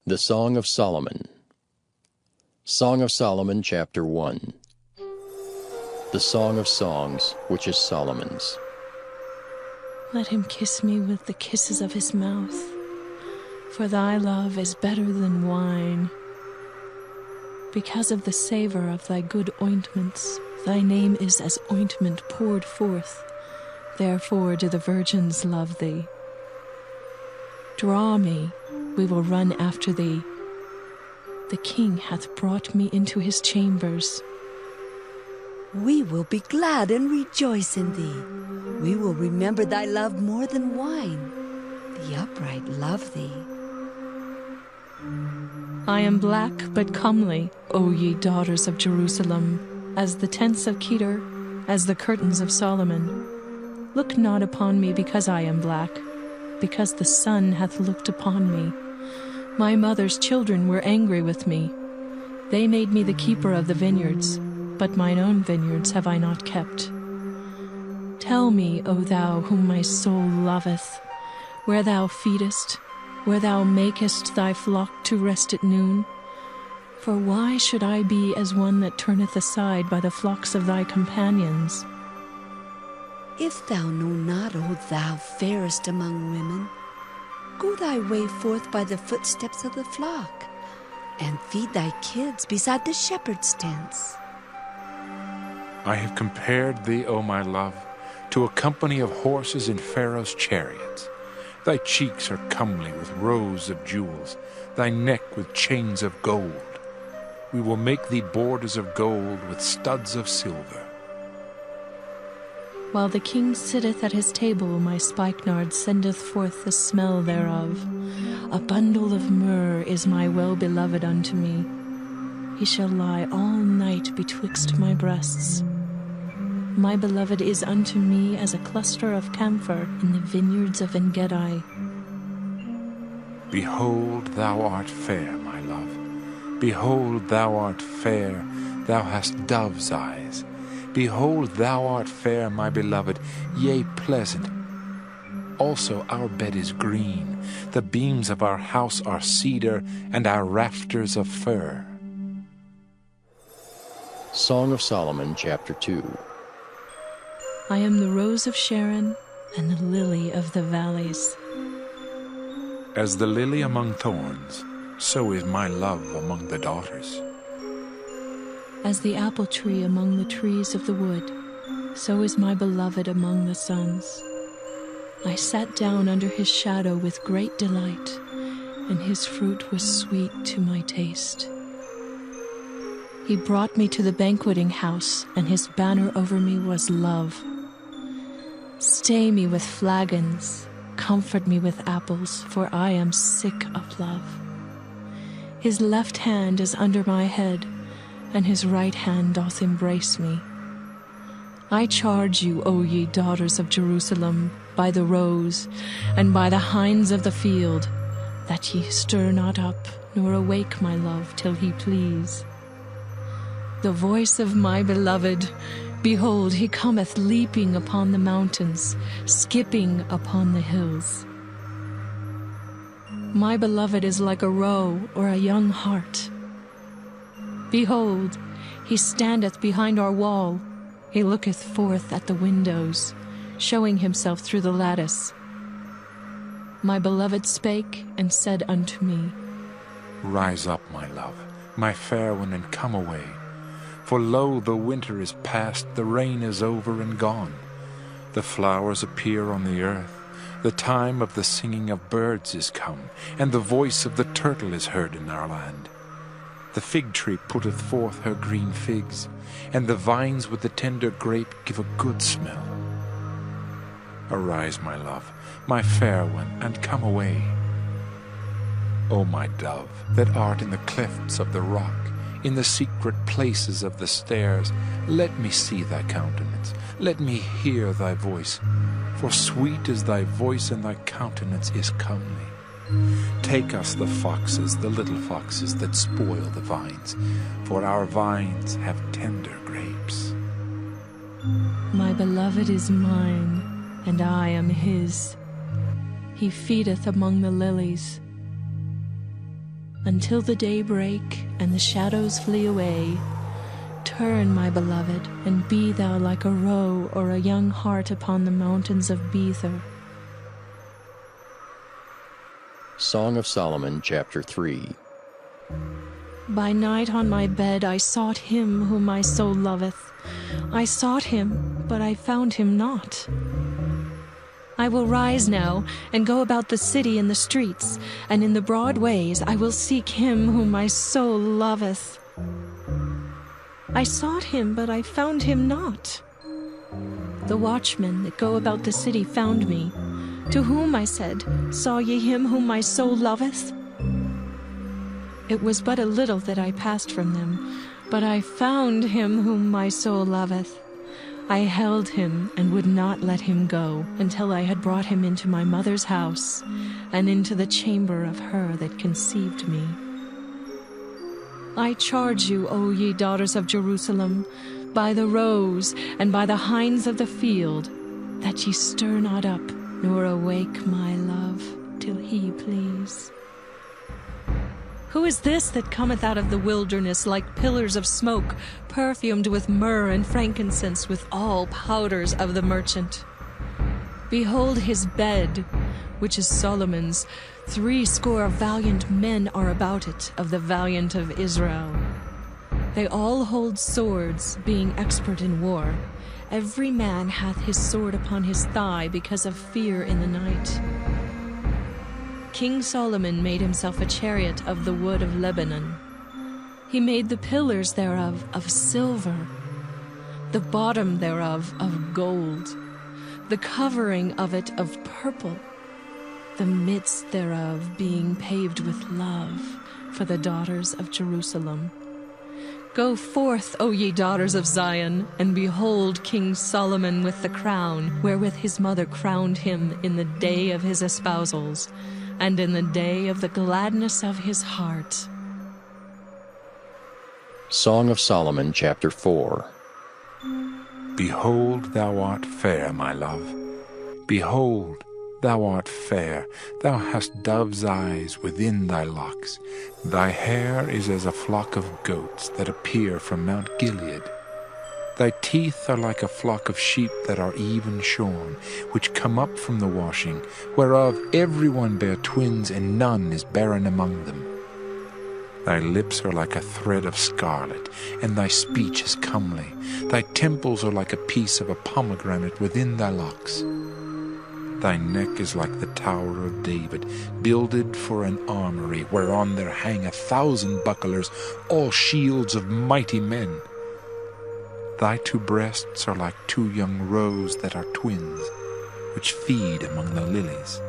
The Song of Solomon. Song of Solomon, chapter 1. The Song of Songs, which is Solomon's. Let him kiss me with the kisses of his mouth, for thy love is better than wine. Because of the savor of thy good ointments, thy name is as ointment poured forth. Therefore do the virgins love thee. Draw me, we will run after thee. The king hath brought me into his chambers. We will be glad and rejoice in thee. We will remember thy love more than wine. The upright love thee. I am black but comely, O ye daughters of Jerusalem, as the tents of Kedar, as the curtains of Solomon. Look not upon me because I am black, because the sun hath looked upon me. My mother's children were angry with me. They made me the keeper of the vineyards, but mine own vineyards have I not kept. Tell me, O thou whom my soul loveth, where thou feedest, where thou makest thy flock to rest at noon. For why should I be as one that turneth aside by the flocks of thy companions? If thou know not, O thou fairest among women, go thy way forth by the footsteps of the flock, and feed thy kids beside the shepherd's tents. I have compared thee, O my love, to a company of horses in Pharaoh's chariots. Thy cheeks are comely with rows of jewels, thy neck with chains of gold. We will make thee borders of gold with studs of silver. While the king sitteth at his table, my spikenard sendeth forth the smell thereof. A bundle of myrrh is my well-beloved unto me. He shall lie all night betwixt my breasts. My beloved is unto me as a cluster of camphor in the vineyards of En-gedi. Behold, thou art fair, my love. Behold, thou art fair, thou hast dove's eyes. Behold, thou art fair, my beloved, yea, pleasant. Also our bed is green, the beams of our house are cedar, and our rafters of fir. Song of Solomon, chapter 2. I am the rose of Sharon and the lily of the valleys. As the lily among thorns, so is my love among the daughters. As the apple tree among the trees of the wood, so is my beloved among the sons. I sat down under his shadow with great delight, and his fruit was sweet to my taste. He brought me to the banqueting house, and his banner over me was love. Stay me with flagons, comfort me with apples, for I am sick of love. His left hand is under my head, and his right hand doth embrace me. I charge you, O ye daughters of Jerusalem, by the roes, and by the hinds of the field, that ye stir not up, nor awake my love till he please. The voice of my beloved, behold, he cometh leaping upon the mountains, skipping upon the hills. My beloved is like a roe or a young hart. Behold, he standeth behind our wall. He looketh forth at the windows, showing himself through the lattice. My beloved spake and said unto me, Rise up, my love, my fair one, and come away. For lo, the winter is past, the rain is over and gone. The flowers appear on the earth. The time of the singing of birds is come, and the voice of the turtle is heard in our land. The fig tree putteth forth her green figs, and the vines with the tender grape give a good smell. Arise, my love, my fair one, and come away. O my dove, that art in the clefts of the rock, in the secret places of the stairs, let me see thy countenance, let me hear thy voice, for sweet is thy voice, and thy countenance is comely. Take us the foxes, the little foxes that spoil the vines, for our vines have tender grapes. My beloved is mine, and I am his. He feedeth among the lilies. until the day break and the shadows flee away. Turn, my beloved, and be thou like a roe or a young hart upon the mountains of Bether. Song of Solomon, chapter 3. By night on my bed I sought him whom my soul loveth. I sought him, but I found him not. I will rise now and go about the city in the streets, and in the broad ways I will seek him whom my soul loveth. I sought him, but I found him not. The watchmen that go about the city found me, to whom I said, Saw ye him whom my soul loveth? It was but a little that I passed from them, but I found him whom my soul loveth. I held him and would not let him go until I had brought him into my mother's house and into the chamber of her that conceived me. I charge you, O ye daughters of Jerusalem, by the roes and by the hinds of the field, that ye stir not up, nor awake my love, till he please. Who is this that cometh out of the wilderness like pillars of smoke, perfumed with myrrh and frankincense, with all powders of the merchant? Behold his bed, which is Solomon's. 80 valiant men are about it, of the valiant of Israel. They all hold swords, being expert in war. Every man hath his sword upon his thigh, because of fear in the night. King Solomon made himself a chariot of the wood of Lebanon. He made the pillars thereof of silver, the bottom thereof of gold, the covering of it of purple, the midst thereof being paved with love for the daughters of Jerusalem. Go forth, O ye daughters of Zion, and behold King Solomon with the crown, wherewith his mother crowned him in the day of his espousals, and in the day of the gladness of his heart. Song of Solomon, chapter 4. Behold, thou art fair, my love. Behold, thou art fair. Thou hast dove's eyes within thy locks. Thy hair is as a flock of goats that appear from Mount Gilead. Thy teeth are like a flock of sheep that are even shorn, which come up from the washing, whereof every one bare twins, and none is barren among them. Thy lips are like a thread of scarlet, and thy speech is comely. Thy temples are like a piece of a pomegranate within thy locks. Thy neck is like the Tower of David, builded for an armory, whereon there hang 1,000 bucklers, all shields of mighty men. Thy 2 breasts are like 2 young roes that are twins, which feed among the lilies.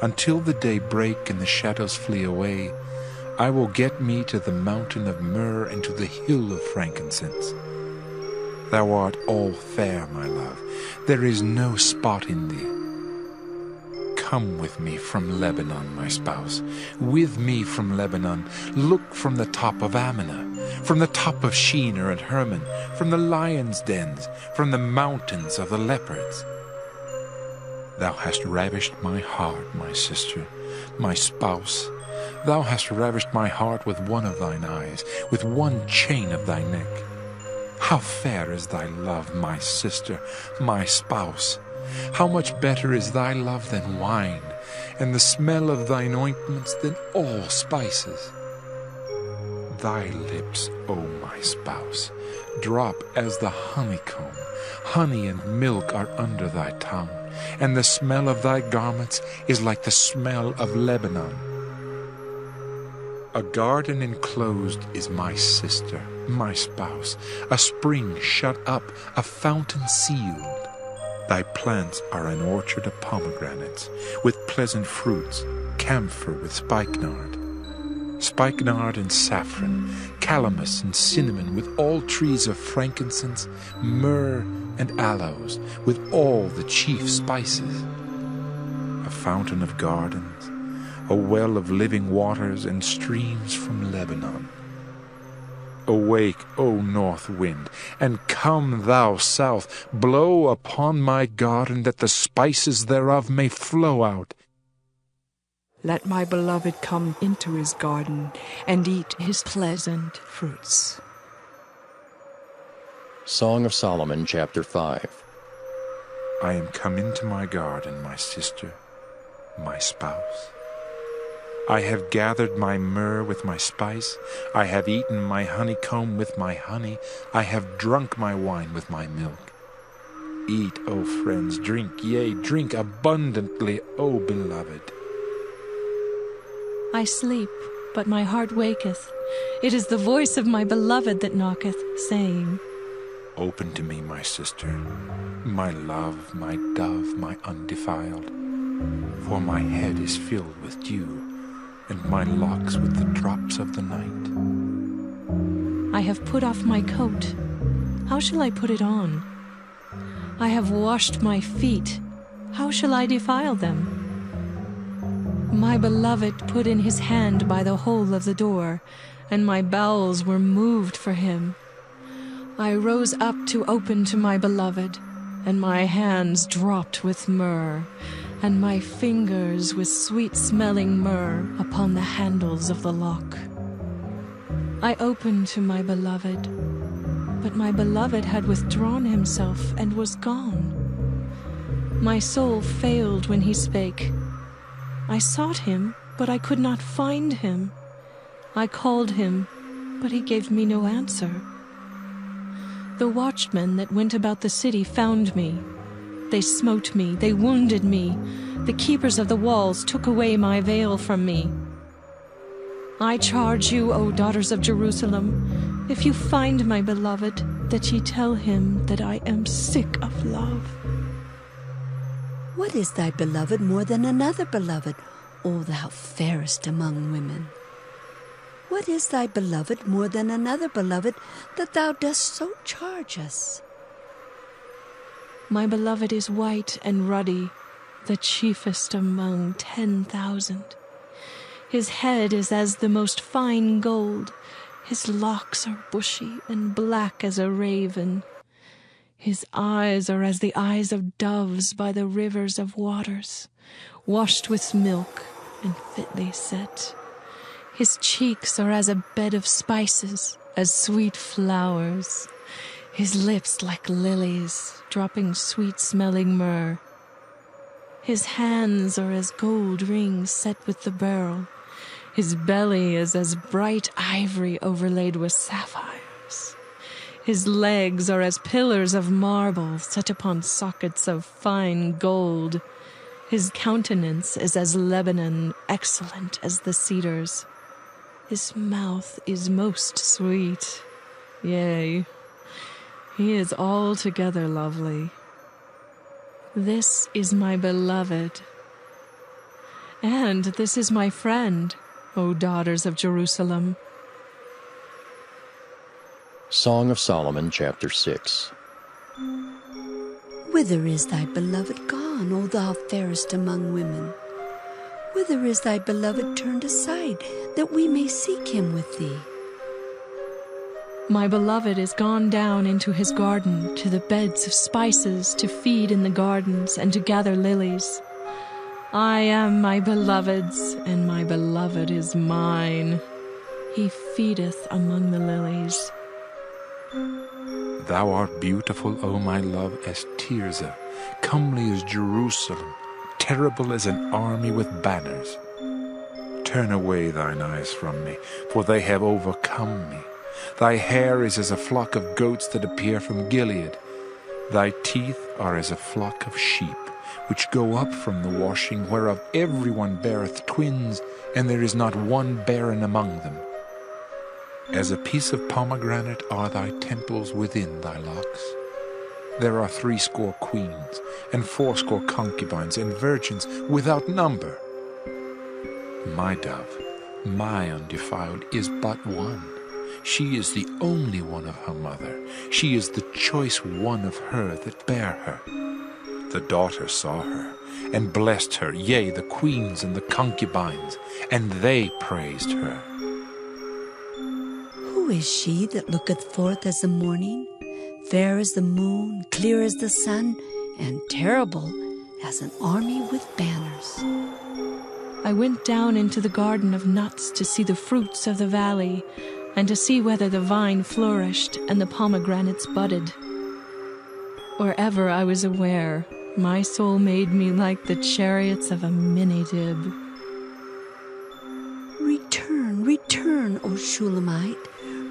Until the day break and the shadows flee away, I will get me to the mountain of myrrh and to the hill of frankincense. Thou art all fair, my love. There is no spot in thee. Come with me from Lebanon, my spouse. With me from Lebanon. Look from the top of Amana, from the top of Shinar and Hermon, from the lions' dens, from the mountains of the leopards. Thou hast ravished my heart, my sister, my spouse. Thou hast ravished my heart with one of thine eyes, with one chain of thy neck. How fair is thy love, my sister, my spouse! How much better is thy love than wine, and the smell of thine ointments than all spices. Thy lips, O my spouse, drop as the honeycomb. Honey and milk are under thy tongue, and the smell of thy garments is like the smell of Lebanon. A garden enclosed is my sister, my spouse, a spring shut up, a fountain sealed. Thy plants are an orchard of pomegranates, with pleasant fruits, camphor with spikenard, spikenard and saffron, calamus and cinnamon, with all trees of frankincense, myrrh and aloes, with all the chief spices. A fountain of gardens, a well of living waters, and streams from Lebanon. Awake, O north wind, and come thou south, blow upon my garden, that the spices thereof may flow out. Let my beloved come into his garden and eat his pleasant fruits. Song of Solomon, chapter 5. I am come into my garden, my sister, my spouse. I have gathered my myrrh with my spice. I have eaten my honeycomb with my honey. I have drunk my wine with my milk. Eat, O friends, drink, yea, drink abundantly, O beloved. I sleep, but my heart waketh. It is the voice of my beloved that knocketh, saying, Open to me, my sister, my love, my dove, my undefiled. For my head is filled with dew, and my locks with the drops of the night. I have put off my coat. How shall I put it on? I have washed my feet. How shall I defile them? My beloved put in his hand by the hole of the door, and my bowels were moved for him. I rose up to open to my beloved, and my hands dropped with myrrh, and my fingers with sweet-smelling myrrh upon the handles of the lock. I opened to my beloved, but my beloved had withdrawn himself and was gone. My soul failed when he spake. I sought him, but I could not find him. I called him, but he gave me no answer. The watchmen that went about the city found me. They smote me, they wounded me. The keepers of the walls took away my veil from me. I charge you, O daughters of Jerusalem, if you find my beloved, that ye tell him that I am sick of love. What is thy beloved more than another beloved, O thou fairest among women? What is thy beloved more than another beloved, that thou dost so charge us? My beloved is white and ruddy, the chiefest among 10,000. His head is as the most fine gold. His locks are bushy and black as a raven. His eyes are as the eyes of doves by the rivers of waters, washed with milk and fitly set. His cheeks are as a bed of spices, as sweet flowers. His lips like lilies, dropping sweet-smelling myrrh. His hands are as gold rings set with the beryl. His belly is as bright ivory overlaid with sapphires. His legs are as pillars of marble set upon sockets of fine gold. His countenance is as Lebanon, excellent as the cedars. His mouth is most sweet. Yea, he is altogether lovely. This is my beloved. And this is my friend, O daughters of Jerusalem. Song of Solomon, chapter 6. Whither is thy beloved gone, O thou fairest among women? Whither is thy beloved turned aside, that we may seek him with thee? My beloved is gone down into his garden, to the beds of spices, to feed in the gardens, and to gather lilies. I am my beloved's, and my beloved is mine. He feedeth among the lilies. Thou art beautiful, O my love, as Tirzah, comely as Jerusalem, terrible as an army with banners. Turn away thine eyes from me, for they have overcome me. Thy hair is as a flock of goats that appear from Gilead. Thy teeth are as a flock of sheep, which go up from the washing, whereof everyone beareth twins, and there is not one barren among them. As a piece of pomegranate are thy temples within thy locks. There are 80 queens, and 80 concubines, and virgins without number. My dove, my undefiled, is but one. She is the only one of her mother. She is the choice one of her that bare her. The daughter saw her, and blessed her, yea, the queens and the concubines, and they praised her. Who is she that looketh forth as the morning, fair as the moon, clear as the sun, and terrible as an army with banners? I went down into the garden of nuts to see the fruits of the valley, and to see whether the vine flourished and the pomegranates budded. Wherever I was aware, my soul made me like the chariots of a Minidib. Return, return, O Shulamite.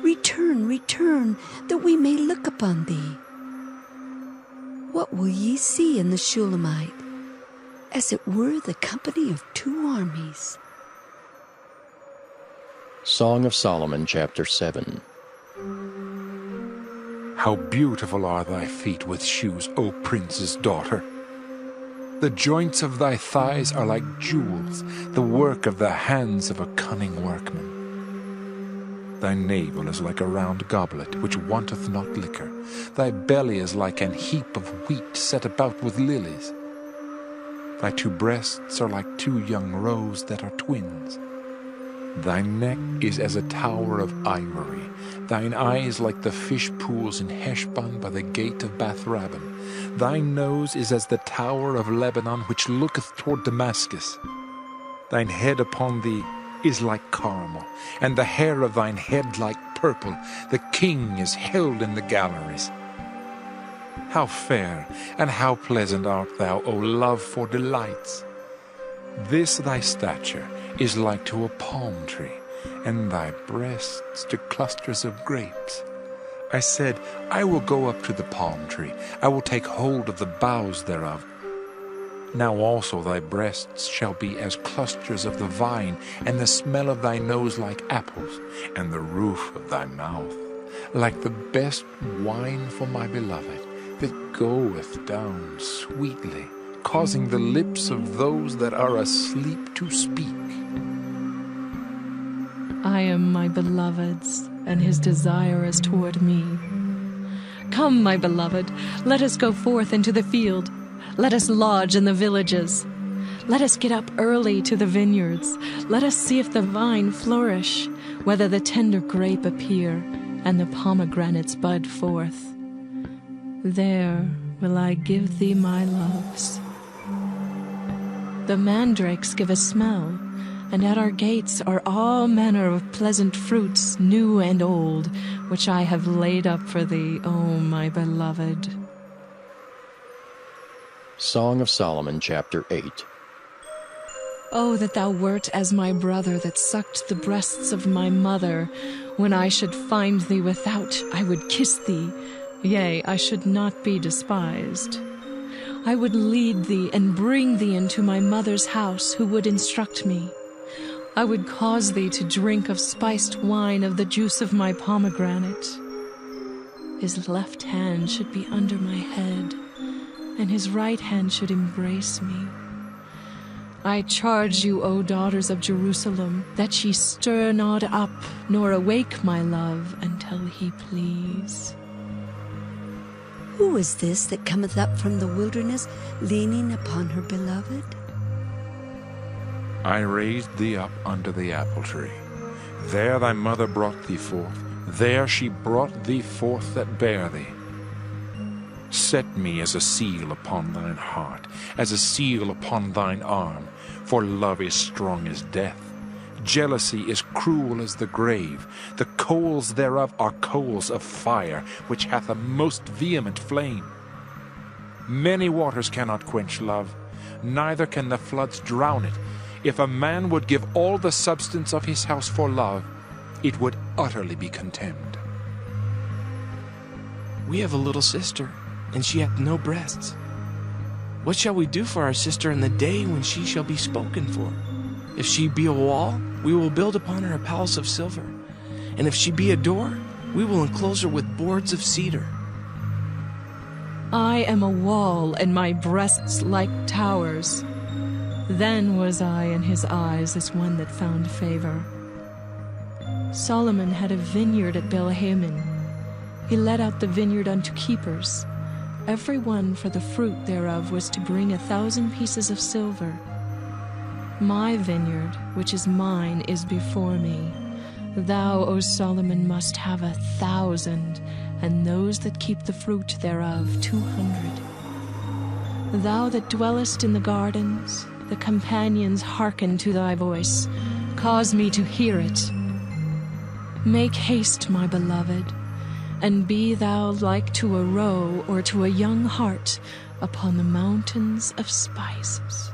Return, return, that we may look upon thee. What will ye see in the Shulamite? As it were the company of two armies. Song of Solomon, chapter 7. How beautiful are thy feet with shoes, O prince's daughter! The joints of thy thighs are like jewels, the work of the hands of a cunning workman. Thy navel is like a round goblet, which wanteth not liquor. Thy belly is like an heap of wheat set about with lilies. Thy two breasts are like two young roes that are twins. Thy neck is as a tower of ivory. Thine eyes like the fish pools in Heshbon by the gate of Bath-rabbim. Thy nose is as the tower of Lebanon, which looketh toward Damascus. Thine head upon thee is like Carmel, and the hair of thine head like purple. The king is held in the galleries. How fair and how pleasant art thou, O love, for delights! This thy stature is like to a palm tree, and thy breasts to clusters of grapes. I said, I will go up to the palm tree, I will take hold of the boughs thereof. Now also thy breasts shall be as clusters of the vine, and the smell of thy nose like apples, and the roof of thy mouth like the best wine for my beloved, that goeth down sweetly, causing the lips of those that are asleep to speak. I am my beloved's, and his desire is toward me. Come, my beloved, let us go forth into the field. Let us lodge in the villages. Let us get up early to the vineyards. Let us see if the vine flourish, whether the tender grape appear, and the pomegranates bud forth. There will I give thee my loves. The mandrakes give a smell, and at our gates are all manner of pleasant fruits, new and old, which I have laid up for thee, O my beloved. Song of Solomon, chapter 8. Oh, that thou wert as my brother that sucked the breasts of my mother. When I should find thee without, I would kiss thee. Yea, I should not be despised. I would lead thee and bring thee into my mother's house, who would instruct me. I would cause thee to drink of spiced wine of the juice of my pomegranate. His left hand should be under my head, and his right hand should embrace me. I charge you, O daughters of Jerusalem, that ye stir not up, nor awake my love, until he please. Who is this that cometh up from the wilderness, leaning upon her beloved? I raised thee up under the apple tree. There thy mother brought thee forth. There she brought thee forth that bare thee. Set me as a seal upon thine heart, as a seal upon thine arm, for love is strong as death. Jealousy is cruel as the grave. The coals thereof are coals of fire, which hath a most vehement flame. Many waters cannot quench love, neither can the floods drown it. If a man would give all the substance of his house for love, it would utterly be contemned. We have a little sister, and she hath no breasts. What shall we do for our sister in the day when she shall be spoken for? If she be a wall, we will build upon her a palace of silver. And if she be a door, we will enclose her with boards of cedar. I am a wall, and my breasts like towers. Then was I in his eyes as one that found favor. Solomon had a vineyard at Belhaman. He let out the vineyard unto keepers. Every one for the fruit thereof was to bring 1,000 pieces of silver. My vineyard, which is mine, is before me. Thou, O Solomon, must have 1,000, and those that keep the fruit thereof 200. Thou that dwellest in the gardens, the companions hearken to thy voice. Cause me to hear it. Make haste, my beloved, and be thou like to a roe or to a young hart upon the mountains of spices.